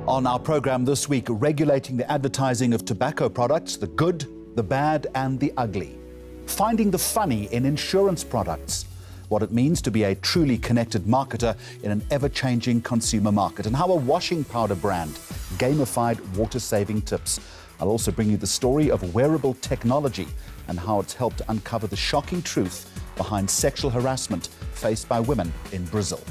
On our program this week, regulating the advertising of tobacco products, the good, the bad and the ugly. Finding the funny in insurance products. What it means to be a truly connected marketer in an ever-changing consumer market. And how a washing powder brand gamified water-saving tips. I'll also bring you the story of wearable technology and how it's helped uncover the shocking truth behind sexual harassment faced by women in Brazil.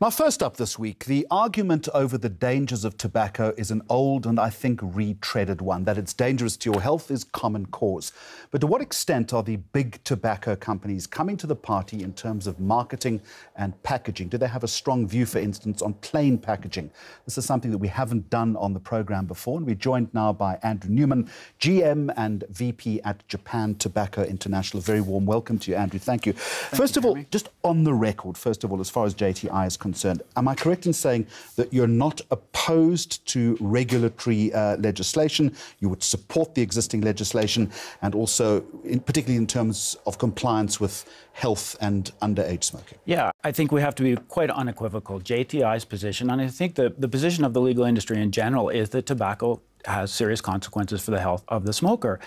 Now, first up this week, the argument over the dangers of tobacco is an old and I think retreaded one. That it's dangerous to your health is common cause. But to what extent are the big tobacco companies coming to the party in terms of marketing and packaging? Do they have a strong view, for instance, on plain packaging? This is something that we haven't done on the programme before, and we're joined now by Andrew Newman, GM and VP at Japan Tobacco International. A very warm welcome to you, Andrew. Thank you. First of all, just on the record, first of all, as far as JTI is concerned, am I correct in saying that you're not opposed to regulatory legislation? You would support the existing legislation and also, particularly in terms of compliance with health and underage smoking? Yeah, I think we have to be quite unequivocal. JTI's position, and I think the position of the legal industry in general, is that tobacco has serious consequences for the health of the smoker.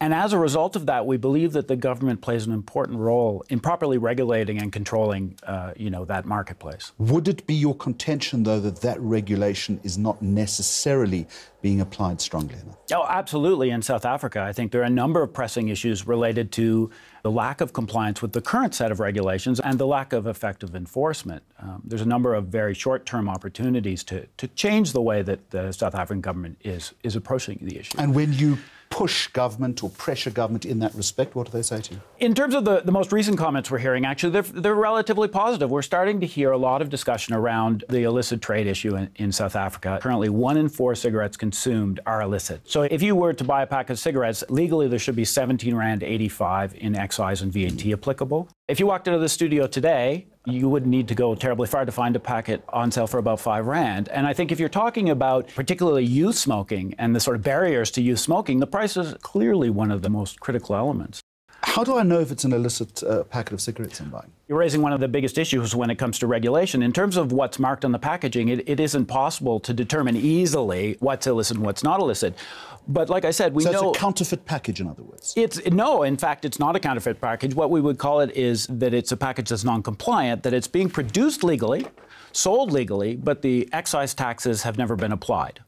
And as a result of that, we believe that the government plays an important role in properly regulating and controlling, that marketplace. Would it be your contention, though, that that regulation is not necessarily being applied strongly enough? Oh, absolutely. In South Africa, I think there are a number of pressing issues related to the lack of compliance with the current set of regulations and the lack of effective enforcement. There's a number of very short-term opportunities to change the way that the South African government is approaching the issue. And when you push government or pressure government in that respect, what do they say to you? In terms of the most recent comments we're hearing, actually, they're relatively positive. We're starting to hear a lot of discussion around the illicit trade issue in South Africa. Currently, 1 in 4 cigarettes consumed are illicit. So if you were to buy a pack of cigarettes, legally there should be 17 Rand 85 in excise and VAT applicable. If you walked into the studio today, you wouldn't need to go terribly far to find a packet on sale for about 5 Rand. And I think if you're talking about particularly youth smoking and the sort of barriers to youth smoking, the price is clearly one of the most critical elements. How do I know if it's an illicit packet of cigarettes I'm buying? You're raising one of the biggest issues when it comes to regulation. In terms of what's marked on the packaging, it isn't possible to determine easily what's illicit and what's not illicit. But like I said, we know... So it's a counterfeit package, in other words? No, in fact, it's not a counterfeit package. What we would call it is that it's a package that's non-compliant, that it's being produced legally, sold legally, but the excise taxes have never been applied.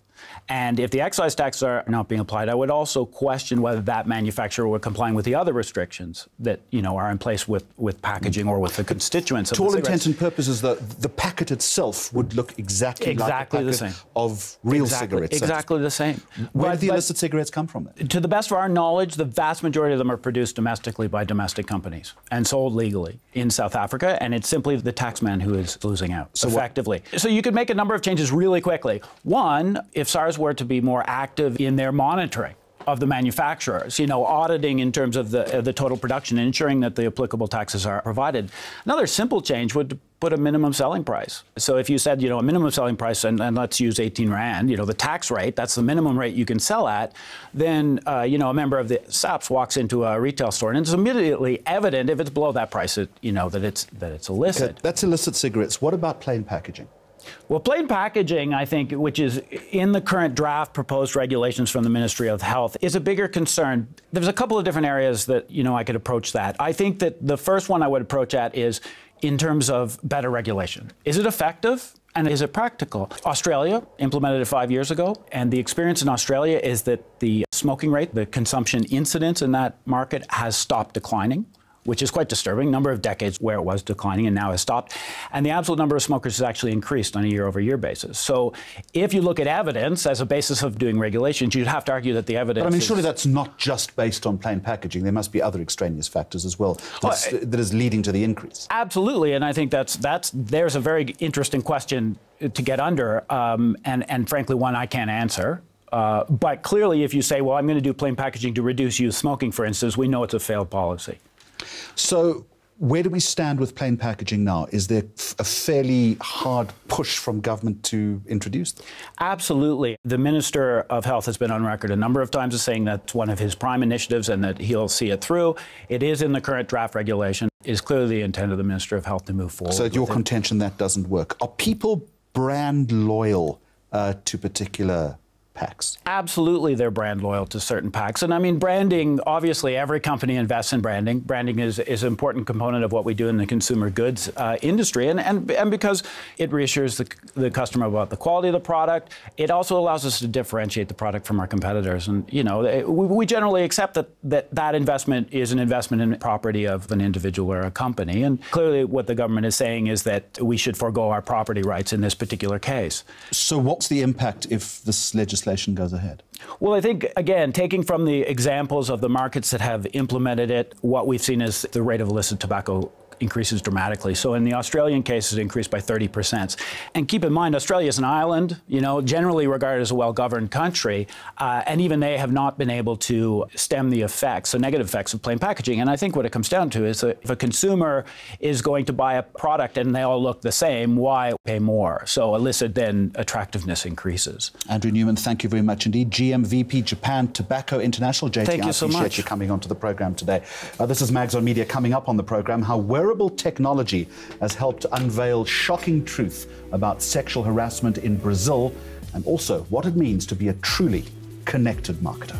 And if the excise taxes are not being applied, I would also question whether that manufacturer were complying with the other restrictions that, are in place with packaging or with the constituents of the cigarettes. To all intents and purposes, the packet itself would look exactly like a packet the same of real cigarettes. Exactly the same. Where do the illicit cigarettes come from then? To the best of our knowledge, the vast majority of them are produced domestically by domestic companies and sold legally in South Africa, and it's simply the taxman who is losing out, effectively. So you could make a number of changes really quickly. One, if SARS were to be more active in their monitoring of the manufacturers, auditing in terms of the total production and ensuring that the applicable taxes are provided. Another simple change would put a minimum selling price. So if you said, a minimum selling price, and let's use 18 Rand, the tax rate, that's the minimum rate you can sell at, then, a member of the SAPS walks into a retail store and it's immediately evident if it's below that price, that it's illicit. Okay, that's illicit cigarettes. What about plain packaging? Well, plain packaging, I think, which is in the current draft proposed regulations from the Ministry of Health, is a bigger concern. There's a couple of different areas that, I could approach that. I think that the first one I would approach at is in terms of better regulation. Is it effective? And is it practical? Australia implemented it 5 years ago, and the experience in Australia is that the smoking rate, the consumption incidence in that market has stopped declining, which is quite disturbing. Number of decades where it was declining and now has stopped. And the absolute number of smokers has actually increased on a year-over-year basis. So if you look at evidence as a basis of doing regulations, you'd have to argue that the evidence But surely that's not just based on plain packaging. There must be other extraneous factors as well that is leading to the increase. Absolutely, and I think there's a very interesting question to get under, and frankly one I can't answer. But clearly if you say, well, I'm going to do plain packaging to reduce youth smoking, for instance, we know it's a failed policy. So Where do we stand with plain packaging now? Is there a fairly hard push from government to introduce them? Absolutely. The Minister of Health has been on record a number of times as saying that's one of his prime initiatives and that he'll see it through. It is in the current draft regulation. It is clearly the intent of the Minister of Health to move forward. So your contention that doesn't work. Are people brand loyal to particular packs? Absolutely, they're brand loyal to certain packs. And I mean, branding, obviously, every company invests in branding. Branding is an important component of what we do in the consumer goods industry. And because it reassures the customer about the quality of the product, it also allows us to differentiate the product from our competitors. And, you know, we generally accept that investment is an investment in property of an individual or a company. And clearly, what the government is saying is that we should forego our property rights in this particular case. So what's the impact if this legislation goes ahead? Well, I think, again, taking from the examples of the markets that have implemented it, what we've seen is the rate of illicit tobacco increases dramatically. So in the Australian case, it increased by 30%. And keep in mind, Australia is an island, you know, generally regarded as a well-governed country, and even they have not been able to stem the effects, the negative effects of plain packaging. And I think what it comes down to is that if a consumer is going to buy a product and they all look the same, why pay more? So illicit, then attractiveness increases. Andrew Newman, thank you very much indeed. GM VP Japan Tobacco International. JT, thank you so much. I appreciate you coming onto the program today. This is Mags on Media. Coming up on the program, how wearable technology has helped unveil shocking truth about sexual harassment in Brazil, and also what it means to be a truly connected marketer.